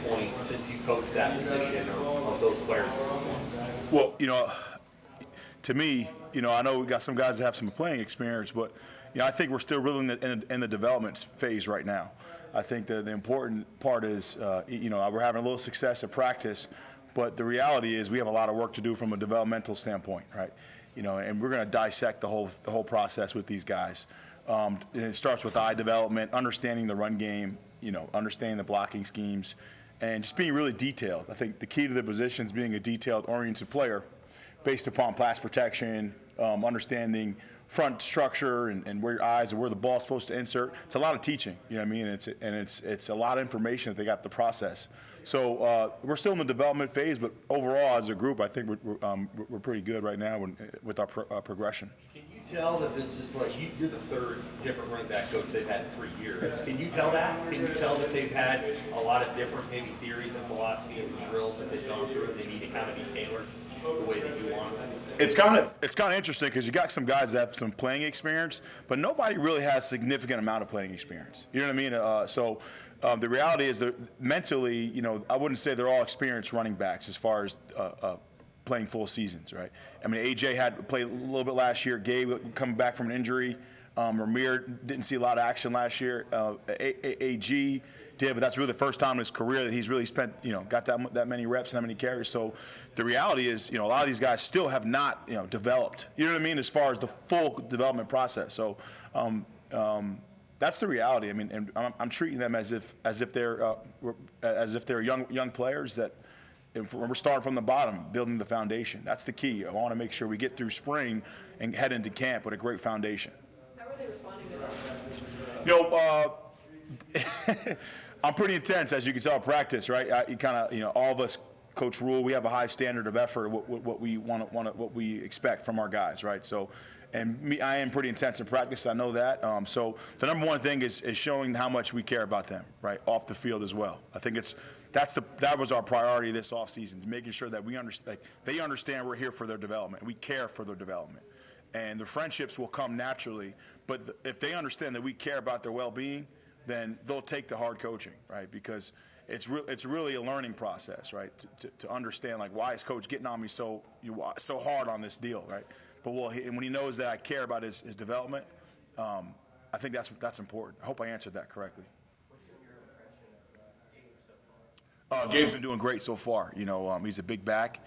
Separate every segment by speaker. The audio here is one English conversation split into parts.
Speaker 1: standpoint since you coached that position of those players at this point?
Speaker 2: Well, to me, I know we got some guys that have some playing experience, but I think we're still really in the development phase right now. I think the important part is, we're having a little success at practice, but the reality is we have a lot of work to do from a developmental standpoint, right? And we're going to dissect the whole process with these guys. And it starts with eye development, understanding the run game, understanding the blocking schemes, and just being really detailed. I think the key to the position is being a detailed, oriented player based upon pass protection, understanding front structure and where your eyes and where the ball's supposed to insert. It's a lot of teaching, you know what I mean? It's a lot of information that they got to process. So we're still in the development phase, but overall as a group, I think we're pretty good right now with our progression.
Speaker 1: Can you tell that this is like you're the third different running back coach they've had in 3 years? Can you tell that? Can you tell that they've had a lot of different maybe theories and philosophies and drills that they've gone through and they need to kind of be tailored the way that you want them?
Speaker 2: It's kind of interesting because you got some guys that have some playing experience, but nobody really has a significant amount of playing experience. You know what I mean? The reality is that mentally, I wouldn't say they're all experienced running backs as far as playing full seasons, right? I mean, AJ had played a little bit last year. Gabe coming back from an injury. Ramir didn't see a lot of action last year. AG did, but that's really the first time in his career that he's really spent, got that many reps and that many carries. So the reality is, a lot of these guys still have not, developed. You know what I mean, as far as the full development process. So that's the reality. I mean, and I'm treating them as if they're young players that. We're starting from the bottom, building the foundation. That's the key. I want to make sure we get through spring and head into camp with a great foundation.
Speaker 3: How are they responding to that?
Speaker 2: I'm pretty intense, as you can tell, at practice, right? All of us, Coach Rule, we have a high standard of effort, what we expect from our guys, right? So, I am pretty intense in practice. I know that. So the number one thing is showing how much we care about them, right, off the field as well. I think that was our priority this offseason, making sure that they understand we're here for their development. We care for their development, and the friendships will come naturally. But if they understand that we care about their well-being, then they'll take the hard coaching, right? Because it's really a learning process, right? To understand why is Coach getting on me so hard on this deal, right? But when he knows that I care about his development, I think that's important. I hope I answered that correctly.
Speaker 4: What's been your impression of Gabe so far?
Speaker 2: Gabe's been doing great so far. He's a big back.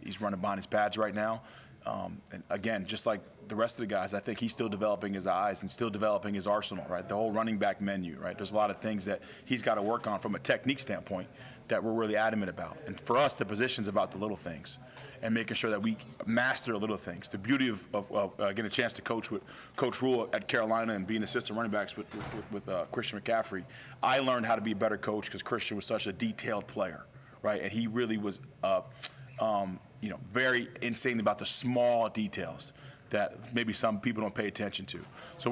Speaker 2: He's running behind his pads right now. And again, just like the rest of the guys, I think he's still developing his eyes and still developing his arsenal, right? The whole running back menu, right? There's a lot of things that he's got to work on from a technique standpoint that we're really adamant about. And for us, the position's about the little things and making sure that we master the little things. The beauty of getting a chance to coach with Coach Rule at Carolina and being assistant running backs with Christian McCaffrey, I learned how to be a better coach because Christian was such a detailed player, right? And he really was very insane about the small details that maybe some people don't pay attention to. So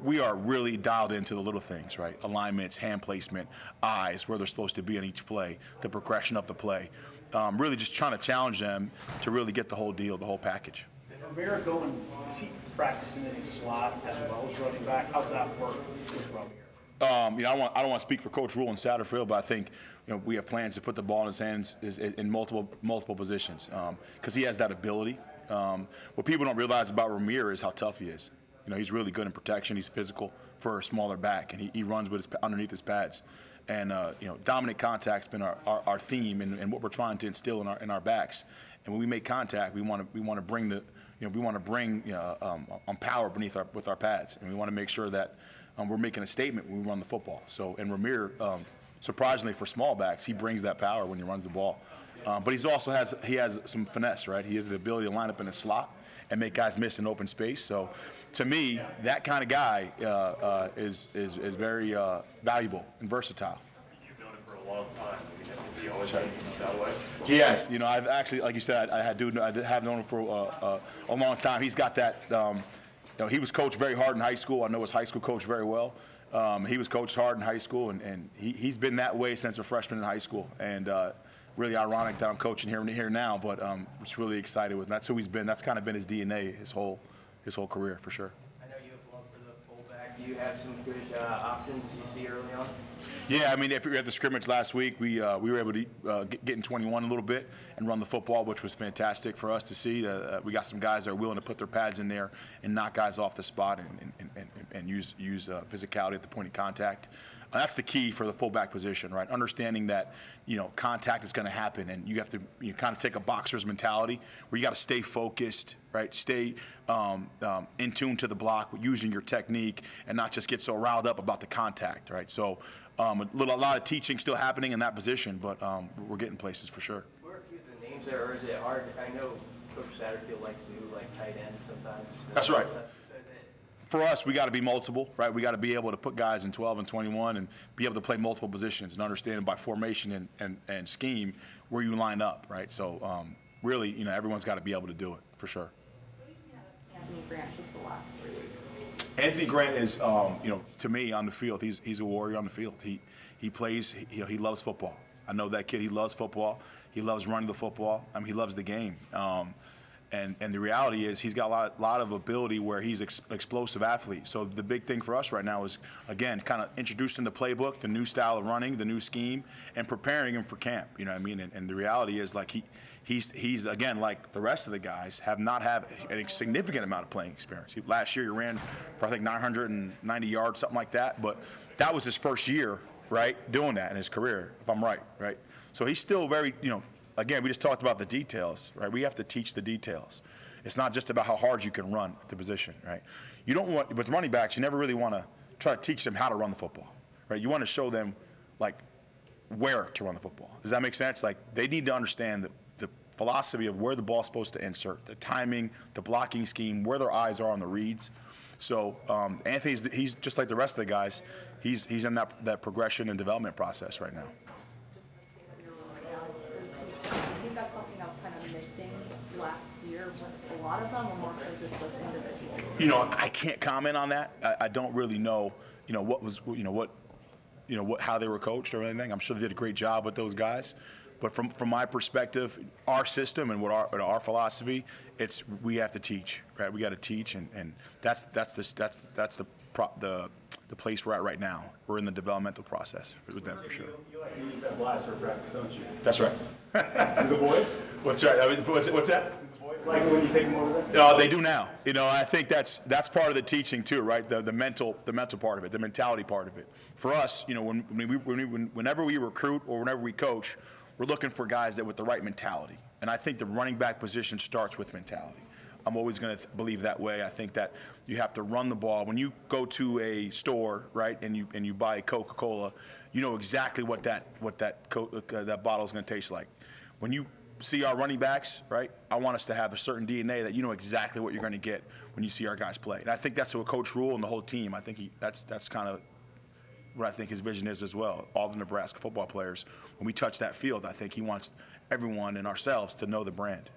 Speaker 2: we are really dialed into the little things, right? Alignments, hand placement, eyes, where they're supposed to be in each play, the progression of the play. Really just trying to challenge them to really get the whole deal, the whole package.
Speaker 5: Ramir is he practicing in his slot as well as running back? How's that work with Ramir?
Speaker 2: I don't want to speak for Coach Rule in Satterfield, but I think we have plans to put the ball in his hands in multiple positions because he has that ability. What people don't realize about Ramir is how tough he is. He's really good in protection. He's physical for a smaller back, and he runs with underneath his pads. And dominant contact's been our theme and what we're trying to instill in our backs. And when we make contact, we want to bring power with our pads, and we want to make sure that we're making a statement when we run the football. So, and Ramir, surprisingly for small backs, he brings that power when he runs the ball. But he has some finesse, right? He has the ability to line up in a slot and make guys miss in open space. So, to me, that kind of guy is very valuable and versatile.
Speaker 4: You've known him for a long time. Has he always been that way?
Speaker 2: Yes. I've actually, like you said, I have known him for a long time. He's got that. He was coached very hard in high school. I know his high school coach very well. He was coached hard in high school, and he's been that way since a freshman in high school. And really ironic that I'm coaching here now, but just really excited with him. That's who he's been. That's kind of been his DNA his whole career for sure.
Speaker 6: I know you have love for the fullback. You
Speaker 4: you have some good options you see early on?
Speaker 2: Yeah, I mean, if you were at the scrimmage last week, we were able to get in 21 a little bit and run the football, which was fantastic for us to see. We got some guys that are willing to put their pads in there and knock guys off the spot and use physicality at the point of contact. That's the key for the fullback position, right? Understanding that, contact is going to happen, and you have to kind of take a boxer's mentality where you got to stay focused, right? Stay in tune to the block, using your technique, and not just get so riled up about the contact, right? So a lot of teaching still happening in that position, but we're getting places for sure.
Speaker 4: Who are a few of the names there, or is it hard? I know Coach Satterfield likes to do like tight ends sometimes.
Speaker 2: That's right.
Speaker 4: So is it-
Speaker 2: For us, we got to be multiple, right? We got to be able to put guys in 12 and 21 and be able to play multiple positions and understand by formation and scheme where you line up, right? So really, everyone's got to be able to do it for sure.
Speaker 3: What have you seen out of Anthony Grant just the last 3 weeks?
Speaker 2: Anthony Grant is, to me on the field, he's a warrior on the field. He plays, he loves football. I know that kid. He loves football. He loves running the football. I mean, he loves the game. And the reality is he's got a lot of ability where he's an explosive athlete. So the big thing for us right now is, again, kind of introducing the playbook, the new style of running, the new scheme, and preparing him for camp. You know what I mean? And the reality is, like, he's again, like the rest of the guys, have not had a significant amount of playing experience. Last year he ran for, I think, 990 yards, something like that. But that was his first year, right, doing that in his career, if I'm right? So he's still very, again, we just talked about the details, right? We have to teach the details. It's not just about how hard you can run at the position, right? You don't want, with running backs, you never really want to try to teach them how to run the football, right? You want to show them, like, where to run the football. Does that make sense? Like, they need to understand the philosophy of where the ball's supposed to insert, the timing, the blocking scheme, where their eyes are on the reads. So he's just like the rest of the guys. He's in that progression and development process right now.
Speaker 3: I think that's something that was kind of missing last year with a lot of them, or more so just with individuals.
Speaker 2: I can't comment on that. I don't really know, how they were coached or anything. I'm sure they did a great job with those guys. But from my perspective, our system and what our philosophy, we have to teach, right? We got to teach, and that's the place we're at right now. We're in the developmental process with them for sure.
Speaker 5: You like to use that blaster practice, don't you?
Speaker 2: That's right.
Speaker 5: Do the boys?
Speaker 2: What's right? I mean, what's that?
Speaker 5: Do the boys like it when you take them over there?
Speaker 2: They do now. I think that's part of the teaching too, right? The mental part of it, the mentality part of it. For us, whenever we recruit or whenever we coach, we're looking for guys that with the right mentality. And I think the running back position starts with mentality. I'm always going to believe that way. I think that you have to run the ball. When you go to a store, right, and you buy Coca-Cola, you know exactly what that bottle is going to taste like. When you see our running backs, right, I want us to have a certain DNA that you know exactly what you're going to get when you see our guys play. And I think that's what Coach Rule and the whole team, I think that's kind of what I think his vision is as well. All the Nebraska football players, when we touch that field, I think he wants everyone and ourselves to know the brand.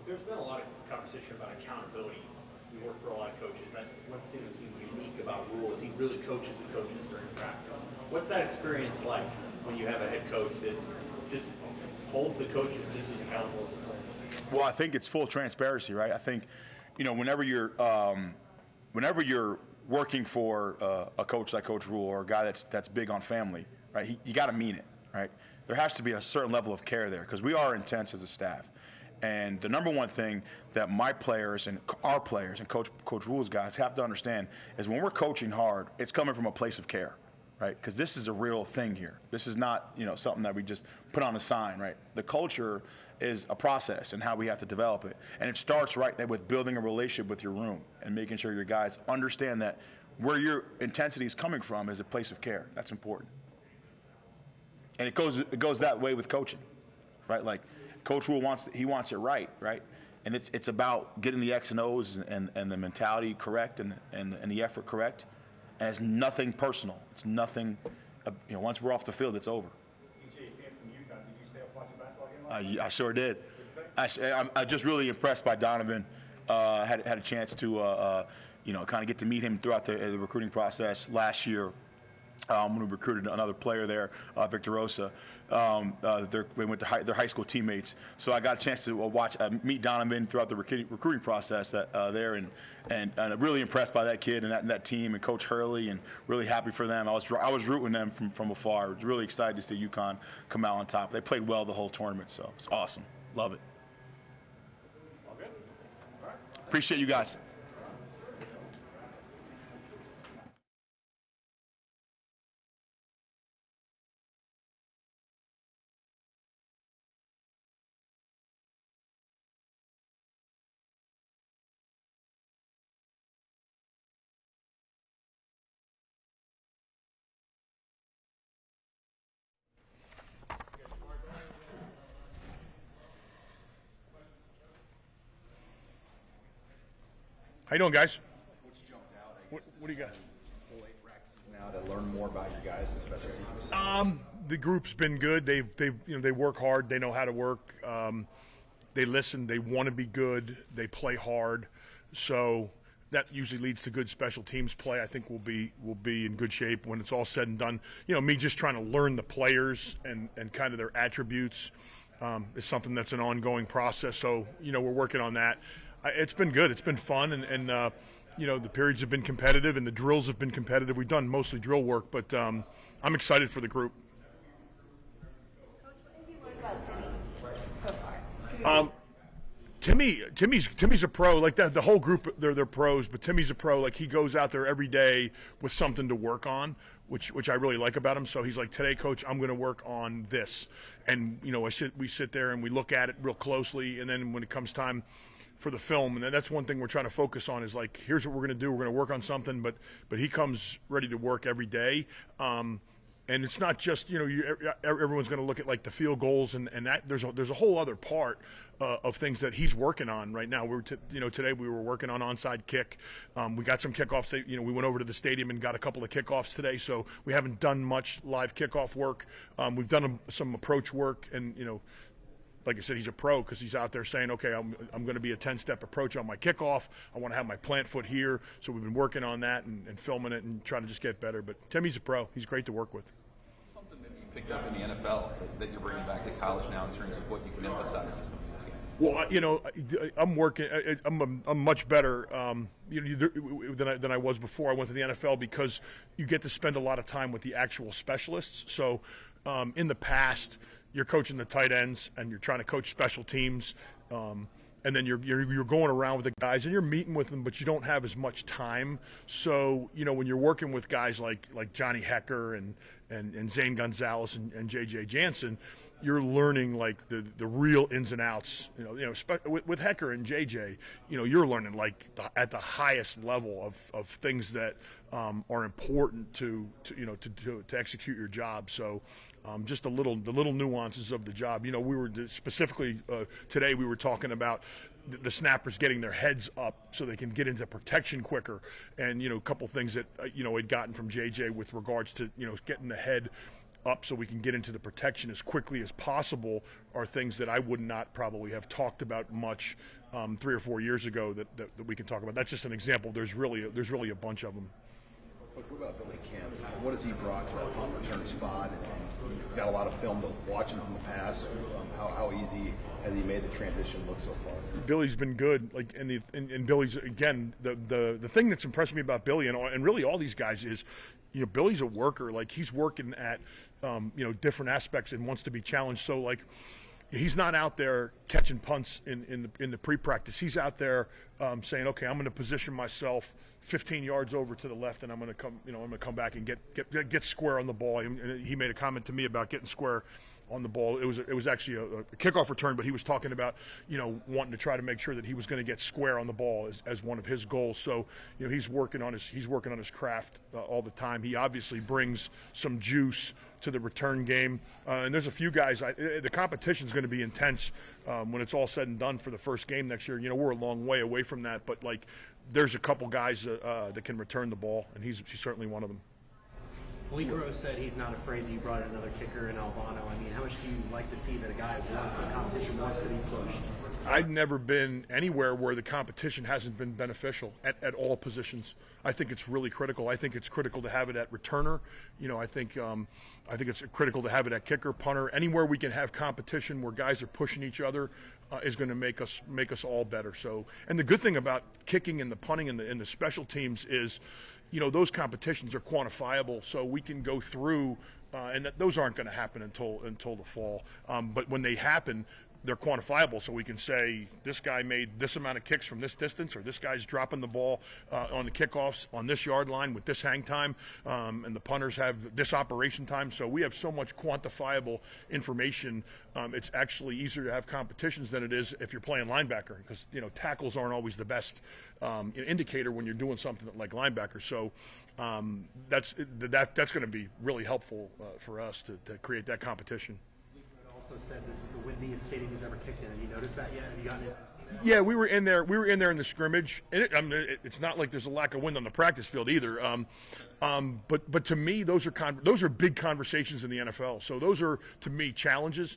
Speaker 1: There's been a lot of conversation about accountability. We work for a lot of coaches. One thing that seems unique about Rule is he really coaches the coaches during practice. What's that experience like when you have a head coach that's just holds the coaches just as accountable as the players?
Speaker 2: Well, I think it's full transparency, right? I think, whenever you're working for a coach like Coach Rule or a guy that's big on family, right? You got to mean it, right? There has to be a certain level of care there because we are intense as a staff. And the number one thing that my players and our players and Coach Rule's guys have to understand is when we're coaching hard, it's coming from a place of care, right? Because this is a real thing here. This is not, something that we just put on a sign, right? The culture is a process and how we have to develop it. And it starts right there with building a relationship with your room and making sure your guys understand that where your intensity is coming from is a place of care. That's important. And it goes that way with coaching, right? Like Coach Rule wants it right? And it's about getting the X and O's and the mentality correct and the effort correct. And it's nothing personal. It's nothing. Once we're off the field, it's over.
Speaker 5: EJ came from UConn. Did you stay up watching the basketball game last night?
Speaker 2: I sure did. I'm just really impressed by Donovan. Had a chance to kind of get to meet him throughout the recruiting process last year. when we recruited another player there, Victor Rosa. We went to their high school teammates. So I got a chance to meet Donovan throughout the recruiting process there, and really impressed by that kid and that team and Coach Hurley, and really happy for them. I was rooting them from afar. I was really excited to see UConn come out on top. They played well the whole tournament, so it's awesome. Love it.
Speaker 5: All good? All right.
Speaker 2: Appreciate you guys.
Speaker 6: How you doing, guys?
Speaker 7: What's jumped out?
Speaker 6: What do you got?
Speaker 7: Full 8 practices now to learn more about your guys and special teams.
Speaker 6: The group's been good. They work hard. They know how to work. They listen. They want to be good. They play hard. So that usually leads to good special teams play. I think we'll be in good shape when it's all said and done. Me just trying to learn the players and kind of their attributes is something that's an ongoing process. So we're working on that. It's been good. It's been fun, and the periods have been competitive, and the drills have been competitive. We've done mostly drill work, but I'm excited for the group.
Speaker 3: Coach, what have you learned about Timmy so far?
Speaker 6: Timmy's a pro. Like that, the whole group they're pros, but Timmy's a pro. Like he goes out there every day with something to work on, which I really like about him. So he's like, today, coach, I'm going to work on this, and we sit there and we look at it real closely, and then when it comes time for the film, and that's one thing we're trying to focus on is like, here's what we're going to do. We're going to work on something, but he comes ready to work every day. And it's not just everyone's going to look at like the field goals and that there's a whole other part of things that he's working on right now. Today we were working on onside kick. We got some kickoffs. We went over to the stadium and got a couple of kickoffs today. So we haven't done much live kickoff work. We've done some approach work, and like I said, he's a pro because he's out there saying, okay, I'm going to be a 10-step approach on my kickoff. I want to have my plant foot here. So we've been working on that and filming it and trying to just get better. But Timmy's a pro. He's great to work with.
Speaker 8: Something that you picked up in the NFL that you're bringing back to college now in terms of what you can emphasize in some of these games?
Speaker 6: Well, I'm working. I'm much better than I was before I went to the NFL because you get to spend a lot of time with the actual specialists. So in the past, you're coaching the tight ends and you're trying to coach special teams, and then you're going around with the guys and you're meeting with them, but you don't have as much time. So when you're working with guys like Johnny Hecker and Zane Gonzalez and JJ Jansen, you're learning like the real ins and outs. With Hecker and JJ, you're learning like at the highest level of things that are important to execute your job. So just the little nuances of the job. We were specifically today we were talking about the snappers getting their heads up so they can get into protection quicker, and a couple things that had gotten from JJ with regards to getting the head up so we can get into the protection as quickly as possible are things that I would not probably have talked about much 3 or 4 years ago that we can talk about. That's just an example. There's really a bunch of them.
Speaker 7: Coach, what about Billy Kemp? What has he brought to that punt return spot? And you've got a lot of film to watch him from the past. How easy has he made the transition look so far?
Speaker 6: Billy's been good. Like and Billy's again the thing that's impressed me about Billy and really all these guys is, Billy's a worker. Like he's working at different aspects and wants to be challenged. So like he's not out there catching punts in the pre-practice. He's out there saying, okay, I'm going to position myself 15 yards over to the left, and I'm going to come back and get square on the ball. And he made a comment to me about getting square on the ball. It was actually a kickoff return, but he was talking about wanting to try to make sure that he was going to get square on the ball as one of his goals. So he's working on his craft all the time. He obviously brings some juice to the return game, and there's a few guys. The competition's going to be intense when it's all said and done for the first game next year. We're a long way away from that, but like there's a couple guys that can return the ball, and he's certainly one of them.
Speaker 9: Legro said he's not afraid that you brought another kicker in Albano. I mean, how much do you like to see that a guy who wants the competition wants to be pushed?
Speaker 6: I've never been anywhere where the competition hasn't been beneficial at all positions. I think it's really critical. I think it's critical to have it at returner. I think it's critical to have it at kicker, punter. Anywhere we can have competition where guys are pushing each other is going to make us all better. So, and the good thing about kicking and the punting and the special teams is, those competitions are quantifiable, so we can go through, and those aren't going to happen until the fall. But when they happen, they're quantifiable, so we can say this guy made this amount of kicks from this distance, or this guy's dropping the ball on the kickoffs on this yard line with this hang time, and the punters have this operation time. So we have so much quantifiable information. It's actually easier to have competitions than it is if you're playing linebacker, because tackles aren't always the best indicator when you're doing something like linebacker. So that's going to be really helpful for us to create that competition.
Speaker 9: Also said this is the windiest stadium he's ever kicked in. Have you noticed that yet? Have you gotten it?
Speaker 6: Yeah, we were in there. We were in there in the scrimmage, and it's not like there's a lack of wind on the practice field either. But to me, those are big conversations in the NFL. So those are, to me, challenges.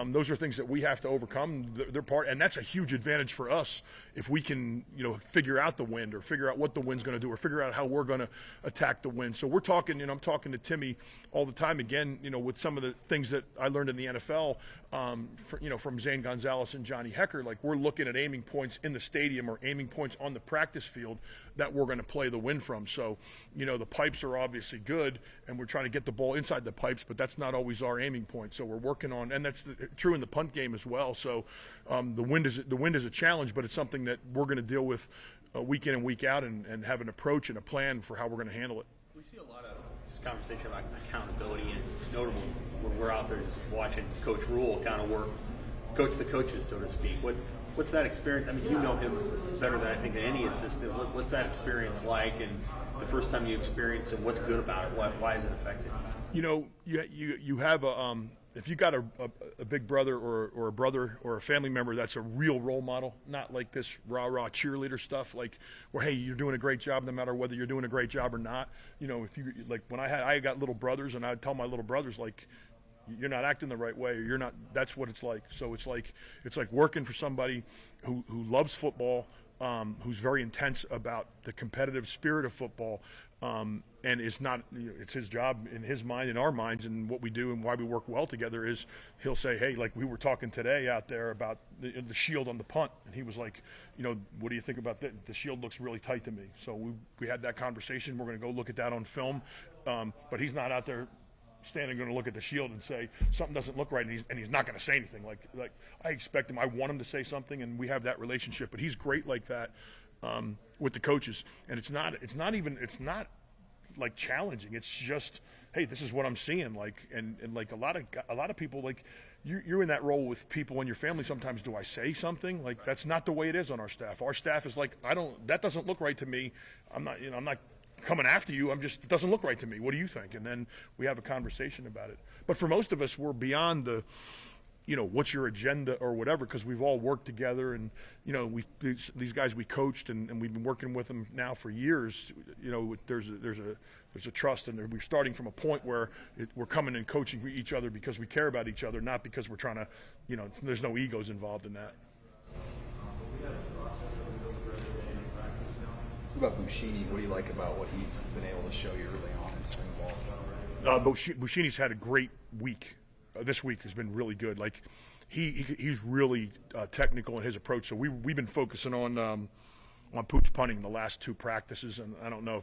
Speaker 6: Those are things that we have to overcome. They're part, and that's a huge advantage for us if we can, figure out the wind, or figure out what the wind's going to do, or figure out how we're going to attack the wind. So we're talking. I'm talking to Timmy all the time. Again, with some of the things that I learned in the NFL, from Zane Gonzalez and Johnny Hecker. Like, we're looking at aiming points in the stadium or aiming points on the practice field that we're going to play the wind from. So, the pipes are obviously good, and we're trying to get the ball inside the pipes, but that's not always our aiming point. So we're working on, and that's true in the punt game as well. So the wind is a challenge, but it's something that we're going to deal with week in and week out, and have an approach and a plan for how we're going to handle it.
Speaker 10: We see a lot of this conversation about accountability, and it's notable when we're out there just watching Coach Rule kind of work, coach the coaches, so to speak. What's that experience? I mean, you know him better than I think any assistant. What's that experience like, and the first time you experienced it, what's good about it? Why is it effective?
Speaker 6: You have if you got a big brother or a brother or a family member that's a real role model, not like this rah-rah cheerleader stuff, like where, hey, you're doing a great job no matter whether you're doing a great job or not. If you, like, when I got little brothers, and I'd tell my little brothers, like, you're not acting the right way, or you're not, that's what it's like. So it's like working for somebody who loves football, who's very intense about the competitive spirit of football, and is not, it's his job in his mind, in our minds, and what we do and why we work well together is he'll say, hey, like we were talking today out there about the shield on the punt, and he was like, what do you think about that? The shield looks really tight to me. So we had that conversation. We're going to go look at that on film, but he's not out there standing going to look at the shield and say something doesn't look right, and he's not going to say anything. Like I expect him, I want him to say something, and we have that relationship. But he's great like that with the coaches, and it's not like challenging. It's just, hey, this is what I'm seeing. Like and like a lot of people, like you're in that role with people in your family. Sometimes, do I say something? Like, that's not the way it is on our staff. Our staff is like, that doesn't look right to me. I'm not coming after you. It doesn't look right to me. What do you think? And then we have a conversation about it. But for most of us, we're beyond the, what's your agenda or whatever, because we've all worked together, and, these guys we coached, and we've been working with them now for years. There's a trust, and we're starting from a point where we're coming and coaching each other because we care about each other, not because we're trying to, there's no egos involved in that.
Speaker 7: What about Bushini? What do you like about what he's been able to show you early on in spring ball?
Speaker 6: Bushini's had a great week. This week has been really good. Like he's really technical in his approach. So we've been focusing on pooch punting the last two practices, and I don't know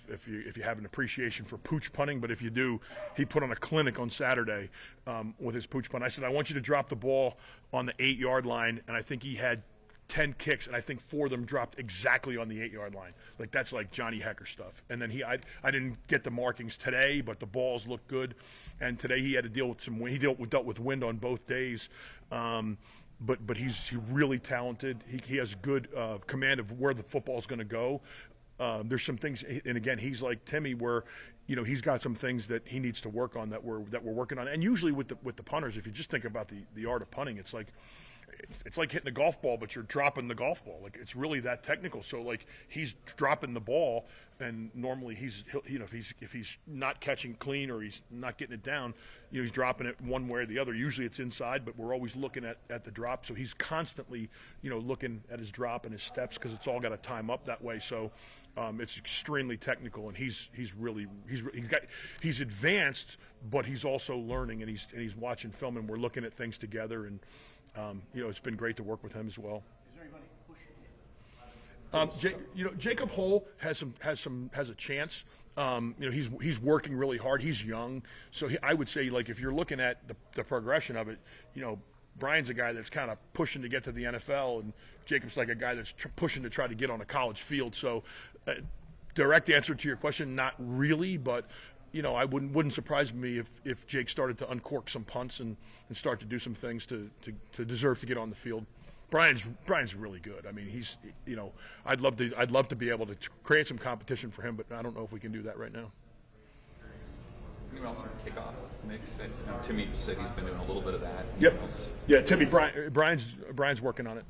Speaker 6: if you have an appreciation for pooch punting, but if you do, he put on a clinic on Saturday with his pooch punt. I said, I want you to drop the ball on the 8-yard line, and I think he had 10 kicks, and I think 4 of them dropped exactly on the 8-yard line. Like, that's like Johnny Hecker stuff. And then I didn't get the markings today, but the balls looked good. And today he had to deal with some wind. He dealt with wind on both days. But he's really talented. He has good command of where the football is going to go. There's some things, and again, he's like Timmy, where he's got some things that he needs to work on that we're working on. And usually with the punters, if you just think about the art of punting, it's like it's like hitting a golf ball, but you're dropping the golf ball. Like, it's really that technical. So, like, he's dropping the ball, and normally if he's not catching clean or he's not getting it down, he's dropping it one way or the other. Usually it's inside, but we're always looking at the drop. So he's constantly, looking at his drop and his steps because it's all got to time up that way. So it's extremely technical, and he's advanced, but he's also learning, and he's watching film, and we're looking at things together, and it's been great to work with him as well.
Speaker 5: Is there anybody pushing him?
Speaker 6: Jacob Hull has a chance. He's working really hard. He's young, so I would say, like, if you're looking at the progression of it, Brian's a guy that's kind of pushing to get to the NFL, and Jacob's like a guy that's pushing to try to get on a college field. So, direct answer to your question, not really, but I wouldn't surprise me if Jake started to uncork some punts and start to do some things to deserve to get on the field. Brian's really good. I mean, he's I'd love to be able to create some competition for him, but I don't know if we can do that right now.
Speaker 8: Anyone else on the kickoff mix? Timmy said he's been doing a little bit of that.
Speaker 6: Yep. Yeah, Timmy. Brian's working on it.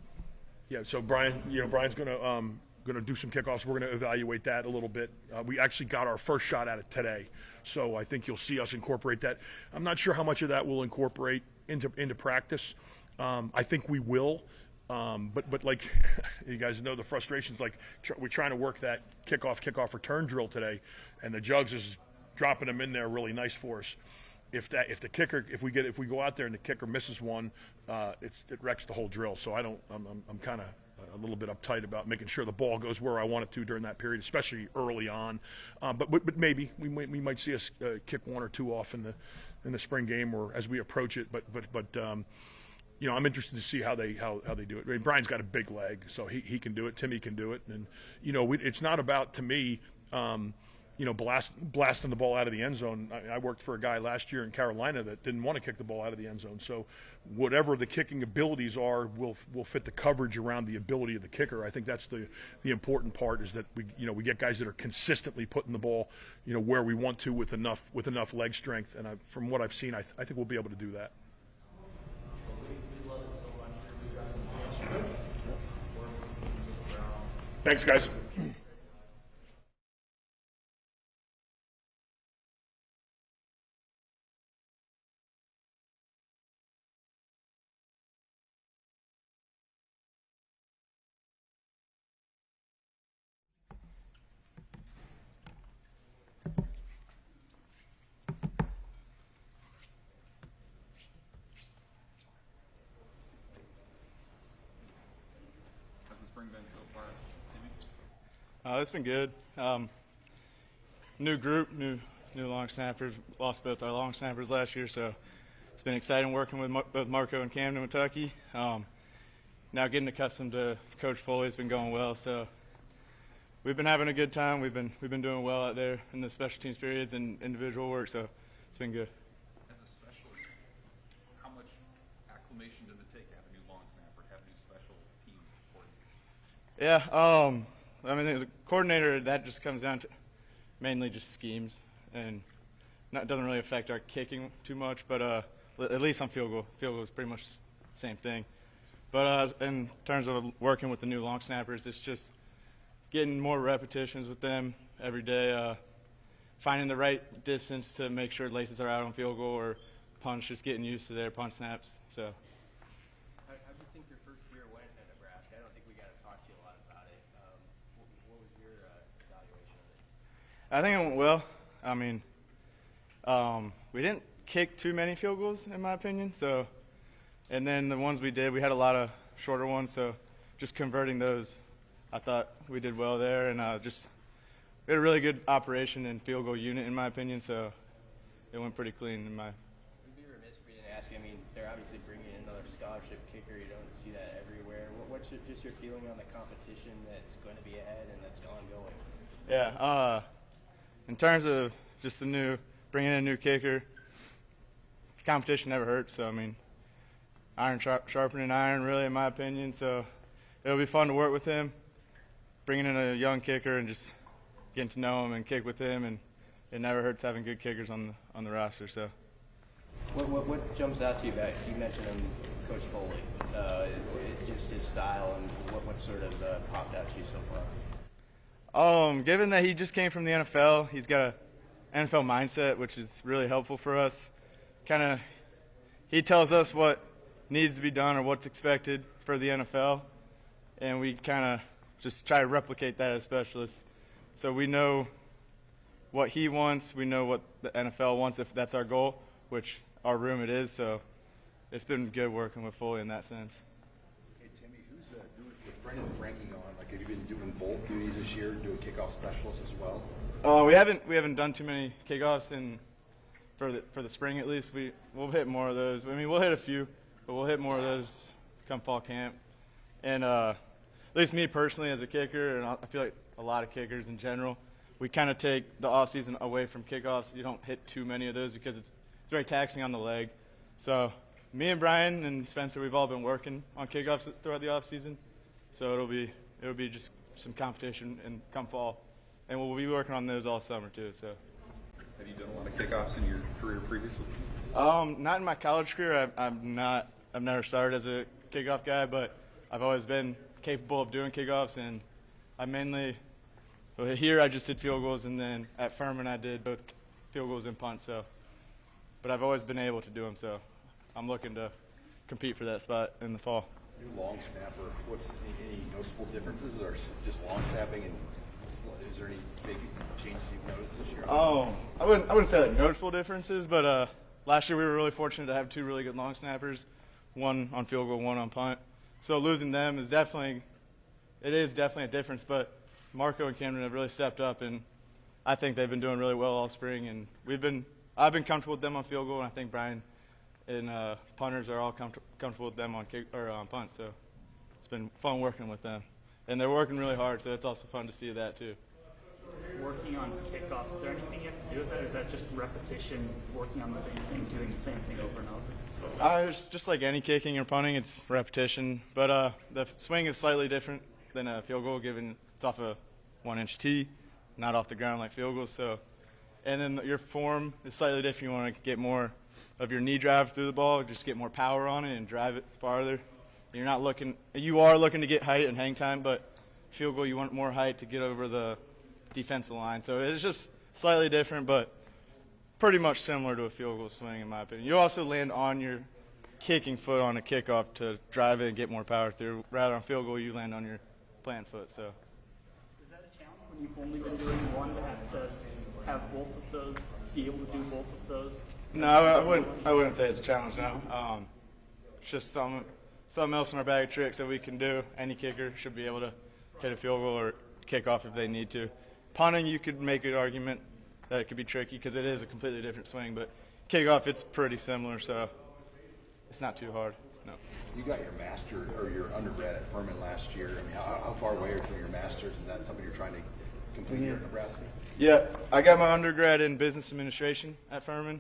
Speaker 6: Yeah. So Brian's gonna do some kickoffs. We're gonna evaluate that a little bit. We actually got our first shot at it today, so I think you'll see us incorporate that. I'm not sure how much of that we'll incorporate into practice. I think we will. But like you guys know, the frustrations, like we're trying to work that kickoff return drill today, and the Jugs is dropping them in there really nice for us. If we go out there and the kicker misses one, it wrecks the whole drill. So I'm kind of a little bit uptight about making sure the ball goes where I want it to during that period, especially early on. But maybe we might see us kick one or two off in the spring game or as we approach it. But I'm interested to see how they do it. I mean, Brian's got a big leg, so he can do it. Timmy can do it, and it's not about, to me, blasting the ball out of the end zone. I worked for a guy last year in Carolina that didn't want to kick the ball out of the end zone. So whatever the kicking abilities are will fit the coverage around the ability of the kicker. I think that's the important part, is that we get guys that are consistently putting the ball where we want to with enough leg strength. And from what I've seen, I think we'll be able to do that. Thanks, guys.
Speaker 8: How's the spring been so far, Timmy?
Speaker 11: It's been good. New group, new long snappers. Lost both our long snappers last year, so it's been exciting working with both Marco and Camden, Kentucky. Now getting accustomed to Coach Foley has been going well, so we've been having a good time. We've been doing well out there in the special teams periods and individual work, so it's been good.
Speaker 8: As a specialist, how much acclimation does it take to have a new long snapper, have new special teams coordinator?
Speaker 11: Yeah, I mean, the coordinator, that just comes down to mainly just schemes, and doesn't really affect our kicking too much, but at least on field goal is pretty much the same thing. But in terms of working with the new long snappers, it's just getting more repetitions with them every day, finding the right distance to make sure laces are out on field goal, or punch, just getting used to their punch snaps. So.
Speaker 4: How do you think your first year went at Nebraska? I don't think we got to talk to you a lot about it. What was your evaluation of it?
Speaker 11: I think it went well. I mean, we didn't kick too many field goals, in my opinion. So, and then the ones we did, we had a lot of shorter ones. So, just converting those, I thought we did well there, and we had a really good operation and field goal unit, in my opinion. So, it went pretty clean in my.
Speaker 4: I'd be remiss if we didn't ask you. I mean, they're obviously bringing in another scholarship kicker. You don't see that everywhere. What's just your feeling on the competition that's going to be ahead and that's ongoing?
Speaker 11: Yeah, in terms of just bringing in a new kicker, competition never hurts. So, I mean, iron sharpening iron, really, in my opinion. So, it'll be fun to work with him, bringing in a young kicker and just getting to know him and kick with him. And it never hurts having good kickers on the roster. So,
Speaker 4: what jumps out to you about? You mentioned him Coach Foley, just his style, and what sort of popped out to you so far?
Speaker 11: Given that he just came from the NFL, he's got an NFL mindset, which is really helpful for us. He tells us what needs to be done or what's expected for the NFL, and we kind of just try to replicate that as specialists. So we know what he wants, we know what the NFL wants if that's our goal, which our room it is. So it's been good working with Foley in that sense.
Speaker 7: Hey Timmy, who's doing with Brendan Franking on? Like, have you been doing both duties this year, doing kickoff specialists as well?
Speaker 11: We haven't done too many kickoffs for the spring at least. We'll hit more of those. I mean, we'll hit a few, but we'll hit more of those come fall camp. And at least me personally as a kicker, and I feel like a lot of kickers in general, we kind of take the off season away from kickoffs. You don't hit too many of those because it's very taxing on the leg. So me and Brian and Spencer, we've all been working on kickoffs throughout the off season. So it'll be just some competition and come fall, and we'll be working on those all summer too. So.
Speaker 8: Have you done a lot of kickoffs in your career previously?
Speaker 11: Not in my college career. I've never started as a kickoff guy, but I've always been capable of doing kickoffs, and here I just did field goals, and then at Furman I did both field goals and punts. So, but I've always been able to do them. So, I'm looking to compete for that spot in the fall.
Speaker 7: New long snapper. What's any noticeable differences, or just long snapping? And is there any big changes you've noticed this year?
Speaker 11: I wouldn't say like noticeable differences, but last year we were really fortunate to have two really good long snappers, one on field goal, one on punt. So losing them is definitely a difference. But Marco and Cameron have really stepped up, and I think they've been doing really well all spring. And I've been comfortable with them on field goal, and I think Brian and punters are all comfortable with them on punt. So it's been fun working with them, and they're working really hard. So it's also fun to see that too.
Speaker 5: Working on kickoffs, is there anything you have to do with that, or is that just repetition, working on the same thing, doing the same thing over and over?
Speaker 11: It's just like any kicking or punting, it's repetition. But the swing is slightly different than a field goal, given it's off a 1-inch tee, not off the ground like field goals. So, and then your form is slightly different. You want to get more of your knee drive through the ball, just get more power on it and drive it farther. You are looking to get height and hang time, but field goal you want more height to get over the defensive line. So it's just slightly different, but pretty much similar to a field goal swing in my opinion. You also land on your kicking foot on a kickoff to drive it and get more power through. Rather on field goal, you land on your plant foot. So.
Speaker 5: Is that a challenge when you've only been doing one to have both of those, be able to do both of those?
Speaker 11: No, I wouldn't say it's a challenge now. It's just something else in our bag of tricks that we can do. Any kicker should be able to hit a field goal or kick off if they need to. Punting, you could make an argument that it could be tricky because it is a completely different swing, but kickoff, it's pretty similar, so it's not too hard. No.
Speaker 7: You got your master or your undergrad at Furman last year. I mean, how far away are you from your master's? Is that something you're trying to complete here at Nebraska?
Speaker 11: Yeah, I got my undergrad in business administration at Furman,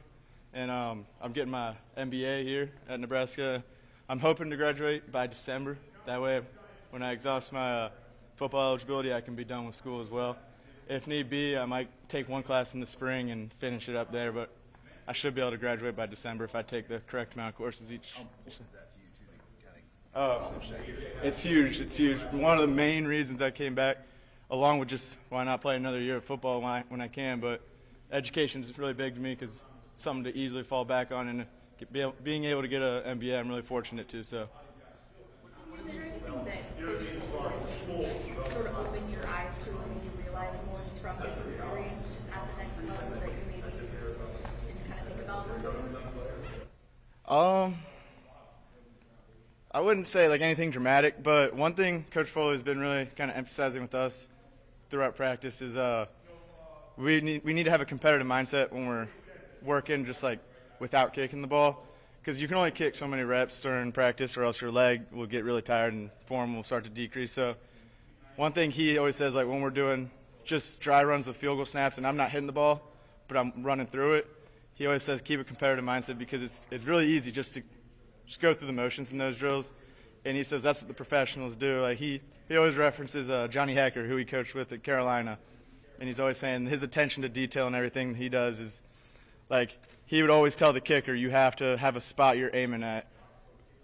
Speaker 11: and I'm getting my MBA here at Nebraska. I'm hoping to graduate by December. That way, when I exhaust my football eligibility, I can be done with school as well. If need be, I might take one class in the spring and finish it up there, but I should be able to graduate by December if I take the correct amount of courses each.
Speaker 7: How important is that to you, too, to kind of accomplish that?
Speaker 11: It's huge. It's huge. One of the main reasons I came back, along with just why not play another year of football when I can, but education is really big to me because it's something to easily fall back on, and being able to get an MBA, I'm really fortunate to. So.
Speaker 3: Is there anything that has maybe sort of opened your eyes to, or made you realize more just from this experience, just at the next level that you maybe didn't kind of think about?
Speaker 11: I wouldn't say like anything dramatic, but one thing Coach Foley has been really kind of emphasizing with us throughout practice is we need to have a competitive mindset when we're working, just like without kicking the ball, because you can only kick so many reps during practice, or else your leg will get really tired and form will start to decrease. So one thing he always says, like when we're doing just dry runs with field goal snaps and I'm not hitting the ball, but I'm running through it, he always says keep a competitive mindset because it's really easy just to go through the motions in those drills. And he says that's what the professionals do. Like he always references Johnny Hacker, who he coached with at Carolina, and he's always saying his attention to detail and everything he does is like he would always tell the kicker, you have to have a spot you're aiming at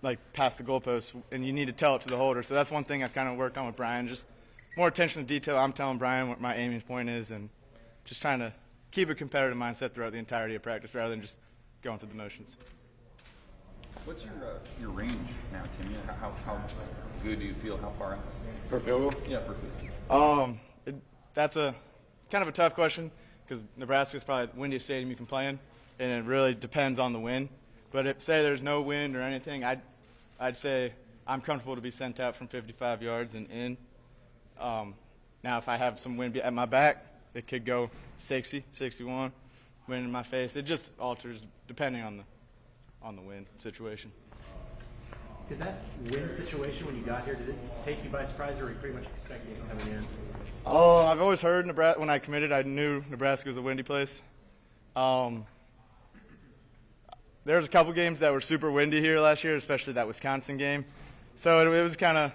Speaker 11: like past the goalpost, and you need to tell it to the holder. So that's one thing I've kind of worked on with Brian, just more attention to detail. I'm telling Brian what my aiming point is, and just trying to keep a competitive mindset throughout the entirety of practice rather than just going through the motions.
Speaker 8: What's your range now, Timmy? How good do you feel? How far out?
Speaker 11: For field goal?
Speaker 8: Yeah, for field goal.
Speaker 11: That's a kind of a tough question because Nebraska is probably the windiest stadium you can play in, and it really depends on the wind. But if, say, there's no wind or anything, I'd say I'm comfortable to be sent out from 55 yards and in. Now, if I have some wind at my back, it could go 60, 61, wind in my face. It just alters depending on the wind situation.
Speaker 9: Did that wind situation when you got here, did it take you by surprise, or were you pretty much expecting it coming in?
Speaker 11: Oh, I've always heard Nebraska. When I committed, I knew Nebraska was a windy place. There was a couple games that were super windy here last year, especially that Wisconsin game. So it was kind of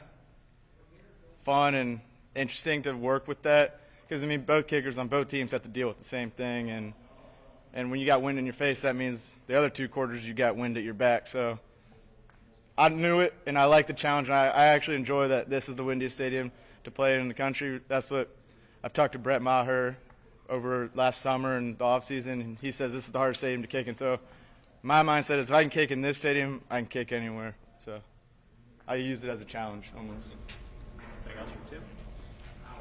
Speaker 11: fun and interesting to work with that because, I mean, both kickers on both teams have to deal with the same thing. And when you got wind in your face, that means the other 2 quarters you got wind at your back. So I knew it, and I like the challenge. And I actually enjoy that this is the windiest stadium to play in the country. That's what I've talked to Brett Maher over last summer and the offseason, and he says this is the hardest stadium to kick in. So my mindset is if I can kick in this stadium, I can kick anywhere. So I use it as a challenge almost.
Speaker 10: Anything else from Tim?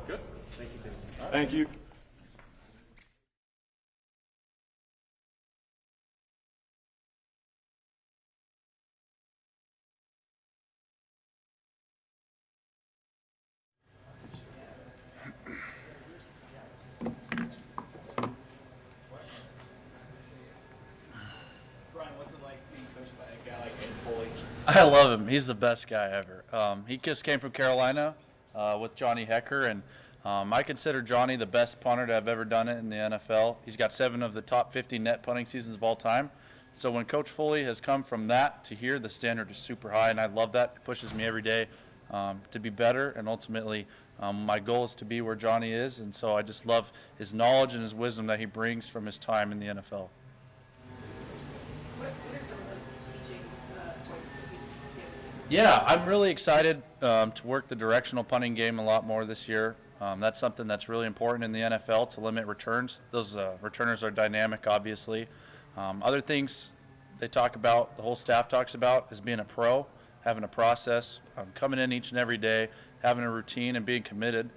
Speaker 10: Good.
Speaker 9: Thank you, Tim.
Speaker 11: Thank you.
Speaker 12: I love him. He's the best guy ever. He just came from Carolina with Johnny Hecker, and I consider Johnny the best punter to have ever done it in the NFL. He's got 7 of the top 50 net punting seasons of all time. So when Coach Foley has come from that to here, the standard is super high, and I love that. It pushes me every day to be better, and ultimately my goal is to be where Johnny is, and so I just love his knowledge and his wisdom that he brings from his time in the NFL.
Speaker 3: What are some of those teaching points that he's given?
Speaker 12: Yeah, I'm really excited to work the directional punting game a lot more this year. That's something that's really important in the NFL to limit returns. Those returners are dynamic, obviously. Other things they talk about, the whole staff talks about, is being a pro, having a process, coming in each and every day, having a routine and being committed.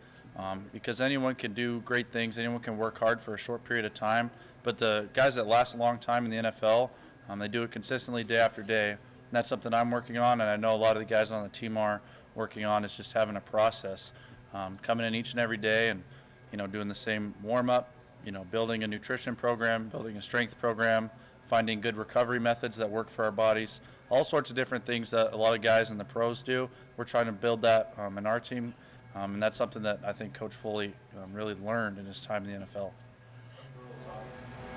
Speaker 12: Because anyone can do great things, anyone can work hard for a short period of time, but the guys that last a long time in the NFL, they do it consistently day after day. And that's something I'm working on, and I know a lot of the guys on the team are working on, is just having a process. Coming in each and every day and, doing the same warm-up, building a nutrition program, building a strength program, finding good recovery methods that work for our bodies, all sorts of different things that a lot of guys in the pros do. We're trying to build that in our team, and that's something that I think Coach Foley really learned in his time in the NFL.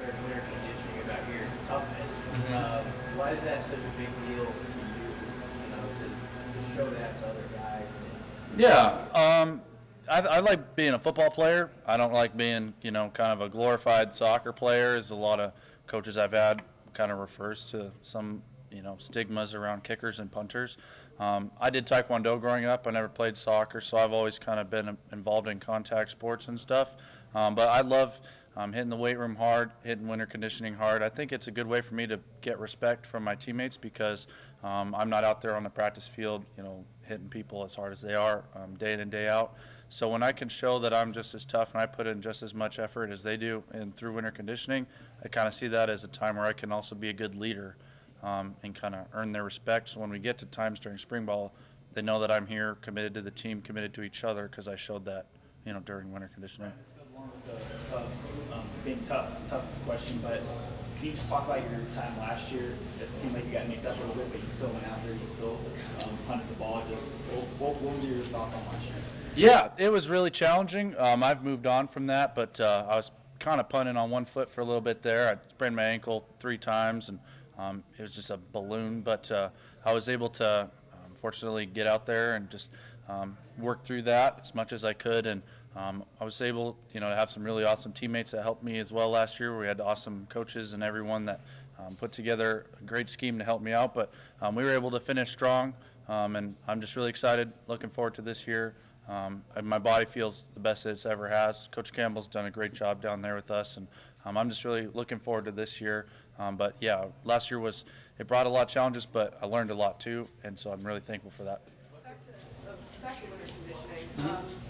Speaker 4: Winter conditioning about your toughness. Why is that such a big deal to you, to show that to other guys?
Speaker 12: Yeah, I like being a football player. I don't like being, kind of a glorified soccer player, as a lot of coaches I've had kind of refers to some, stigmas around kickers and punters. I did Taekwondo growing up. I never played soccer, so I've always kind of been involved in contact sports and stuff. But I love hitting the weight room hard, hitting winter conditioning hard. I think it's a good way for me to get respect from my teammates because I'm not out there on the practice field, hitting people as hard as they are day in and day out. So when I can show that I'm just as tough and I put in just as much effort as they do and through winter conditioning, I kind of see that as a time where I can also be a good leader and kind of earn their respect. So when we get to times during spring ball, they know that I'm here, committed to the team, committed to each other, because I showed that, during winter conditioning.
Speaker 5: This goes along with the being tough question, but can you just talk about your time last year? It seemed like you got nicked up a little bit, but you still went out there, you still punted the ball. Just what was your thoughts on last year?
Speaker 12: Yeah, it was really challenging. I've moved on from that, but I was kind of punting on one foot for a little bit there. I sprained my ankle 3 times, and it was just a balloon. But I was able to, fortunately, get out there and just work through that as much as I could. And I was able, to have some really awesome teammates that helped me as well last year. We had awesome coaches and everyone that put together a great scheme to help me out, but we were able to finish strong, and I'm just really excited, looking forward to this year. My body feels the best it's ever has. Coach Campbell's done a great job down there with us, and I'm just really looking forward to this year. But yeah, last year it brought a lot of challenges, but I learned a lot too, and so I'm really thankful for that.
Speaker 13: Back to winter conditioning,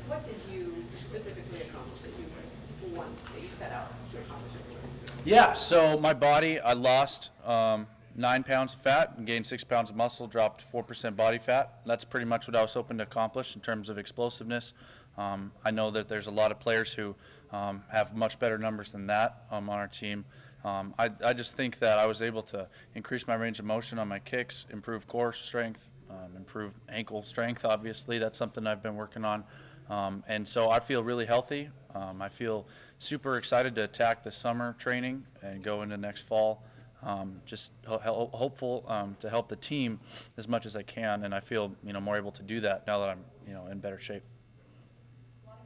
Speaker 13: what did you specifically accomplish that you want, that you set out to accomplish in winter?
Speaker 12: Yeah, so my body, I lost 9 pounds of fat and gained 6 pounds of muscle, dropped 4% body fat. That's pretty much what I was hoping to accomplish in terms of explosiveness. I know that there's a lot of players who have much better numbers than that on our team. I just think that I was able to increase my range of motion on my kicks, improve core strength, improve ankle strength, obviously. That's something I've been working on. And so I feel really healthy. I feel super excited to attack the summer training and go into next fall. Just hopeful to help the team as much as I can, and I feel more able to do that now that I'm in better shape.
Speaker 13: A lot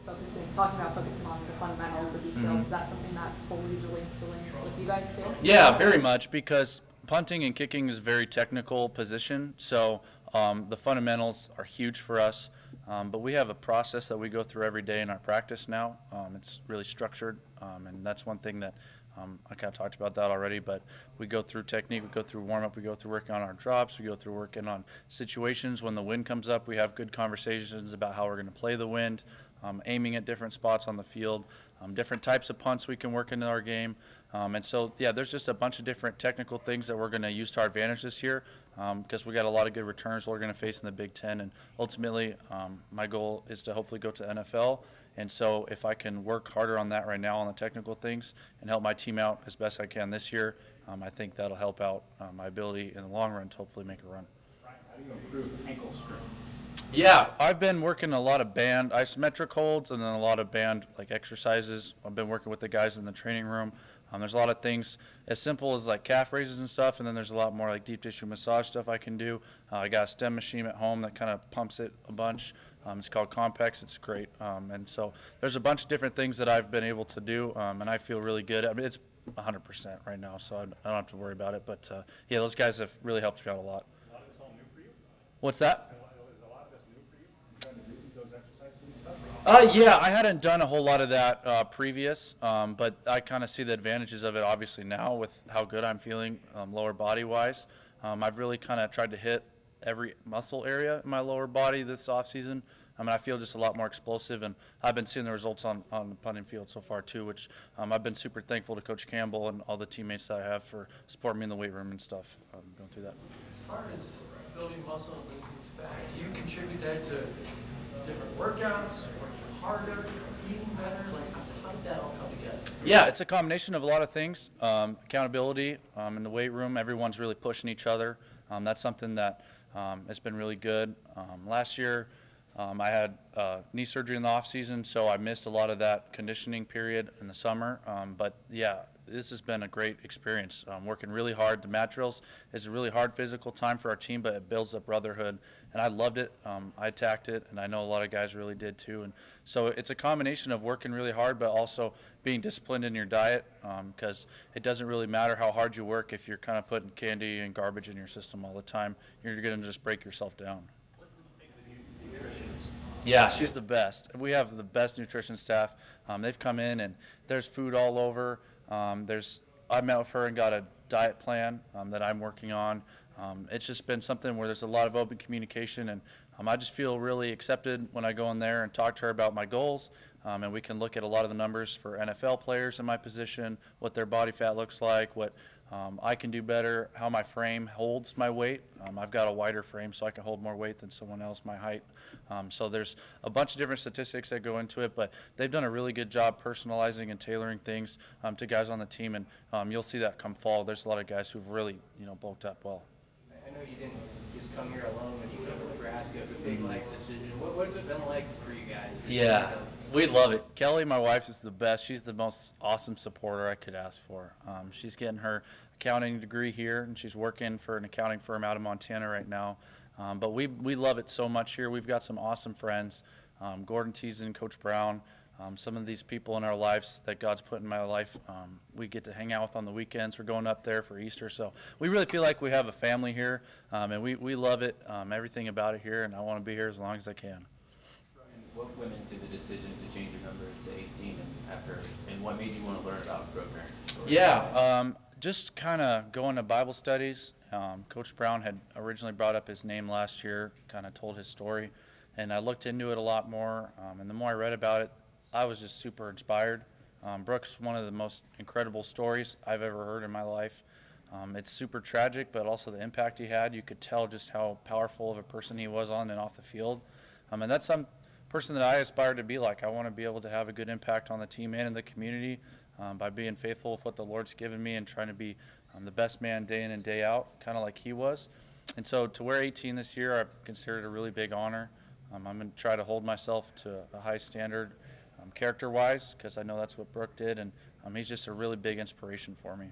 Speaker 13: of coaches are talking about focusing on the fundamentals, the details. Is that something that Foley's really instilling with you guys too?
Speaker 12: Yeah, very much, because punting and kicking is a very technical position, so the fundamentals are huge for us. But we have a process that we go through every day in our practice now. It's really structured, and that's one thing that I kind of talked about that already, but we go through technique, we go through warm-up, we go through working on our drops, we go through working on situations when the wind comes up. We have good conversations about how we're going to play the wind, aiming at different spots on the field, different types of punts we can work into our game. And so, yeah, there's just a bunch of different technical things that we're going to use to our advantage this year, because we got a lot of good returners we're going to face in the Big Ten. And ultimately, my goal is to hopefully go to NFL. And so if I can work harder on that right now on the technical things and help my team out as best I can this year, I think that'll help out my ability in the long run to hopefully make a run.
Speaker 5: Ryan, how do you improve ankle strength?
Speaker 12: Yeah, I've been working a lot of band isometric holds and then a lot of band exercises. I've been working with the guys in the training room. There's a lot of things as simple as calf raises and stuff, and then there's a lot more deep tissue massage stuff I can do. I got a stem machine at home that kind of pumps it a bunch. It's called Compex. It's great. And so there's a bunch of different things that I've been able to do, and I feel really good. I mean, it's 100% right now, so I don't have to worry about it. But, yeah, those guys have really helped me out a lot.
Speaker 6: A lot of this all new for you?
Speaker 12: What's that?
Speaker 6: Is a lot of this new for you? Trying to do those exercises and stuff?
Speaker 12: Yeah, I hadn't done a whole lot of that previous, but I kind of see the advantages of it obviously now with how good I'm feeling lower body-wise. I've really kind of tried to hit every muscle area in my lower body this offseason. I mean, I feel just a lot more explosive, and I've been seeing the results on the punting field so far too, which I've been super thankful to Coach Campbell and all the teammates that I have for supporting me in the weight room and stuff. Going through that.
Speaker 14: As far as building muscle and losing fat, do you contribute that to different workouts, working harder, eating better? How did that all come together?
Speaker 12: Yeah, it's a combination of a lot of things. Accountability in the weight room. Everyone's really pushing each other. That's something that has been really good. Last year, I had knee surgery in the off season, so I missed a lot of that conditioning period in the summer. But yeah, this has been a great experience. Working really hard. The mat drills is a really hard physical time for our team, but it builds up brotherhood, and I loved it. I attacked it, and I know a lot of guys really did too. And so it's a combination of working really hard, but also being disciplined in your diet, because it doesn't really matter how hard you work if you're kind of putting candy and garbage in your system all the time. You're going to just break yourself down. Yeah, she's the best. We have the best nutrition staff. They've come in and there's food all over. I met with her and got a diet plan that I'm working on. It's just been something where there's a lot of open communication, and I just feel really accepted when I go in there and talk to her about my goals. And we can look at a lot of the numbers for NFL players in my position, what their body fat looks like, what I can do better, how my frame holds my weight. I've got a wider frame, so I can hold more weight than someone else my height. So there's a bunch of different statistics that go into it, but they've done a really good job personalizing and tailoring things to guys on the team, and you'll see that come fall. There's a lot of guys who've really bulked up well.
Speaker 4: I know you didn't just come here alone when you come to Nebraska. It's a big life decision. What has it been like for you guys?
Speaker 12: Yeah, we love it. Kelly, my wife, is the best. She's the most awesome supporter I could ask for. She's getting her accounting degree here, and she's working for an accounting firm out of Montana right now. But we love it so much here. We've got some awesome friends. Gordon Teason, Coach Brown, Some of these people in our lives that God's put in my life, we get to hang out with on the weekends. We're going up there for Easter. So we really feel like we have a family here, and we love it, everything about it here, and I want to be here as long as I can.
Speaker 15: What went into the decision to change your number to 18 and what made you want to learn about the program?
Speaker 12: Yeah, just kind of going to Bible studies. Coach Brown had originally brought up his name last year, kind of told his story, and I looked into it a lot more, and the more I read about it, I was just super inspired. Brooks, one of the most incredible stories I've ever heard in my life. It's super tragic, but also the impact he had. You could tell just how powerful of a person he was on and off the field. And that's some person that I aspire to be like. I want to be able to have a good impact on the team and in the community by being faithful with what the Lord's given me and trying to be the best man day in and day out, kind of like he was. And so to wear 18 this year, I consider it a really big honor. I'm going to try to hold myself to a high standard character-wise, because I know that's what Brooke did, and he's just a really big inspiration for me.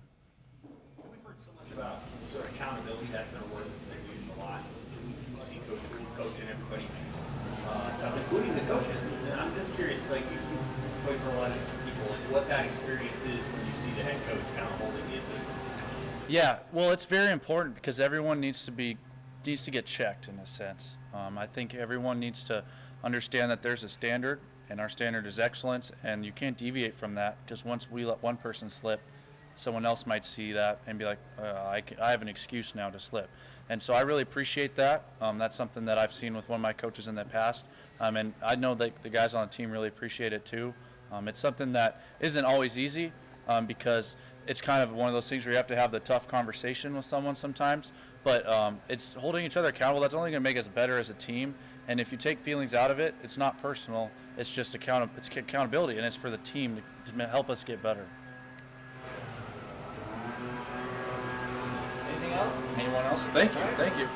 Speaker 5: We've heard so much about sort of accountability. That's been a word that's been used a lot. We see coach and everybody, including the coaches. And I'm just curious, like you play for a lot of people, like what that experience is when you see the head coach kind of holding the assistants accountable.
Speaker 12: Yeah, well, it's very important because everyone needs to get checked in a sense. I think everyone needs to understand that there's a standard, and our standard is excellence, and you can't deviate from that, because once we let one person slip, someone else might see that and be like, I have an excuse now to slip. And so I really appreciate that. That's something that I've seen with one of my coaches in the past, and I know that the guys on the team really appreciate it too. It's something that isn't always easy, because it's kind of one of those things where you have to have the tough conversation with someone sometimes, but it's holding each other accountable. That's only going to make us better as a team. And if you take feelings out of it, it's not personal. It's just accountability, and it's for the team to help us get better.
Speaker 5: Anything else?
Speaker 12: Anyone else? Thank you. Thank you.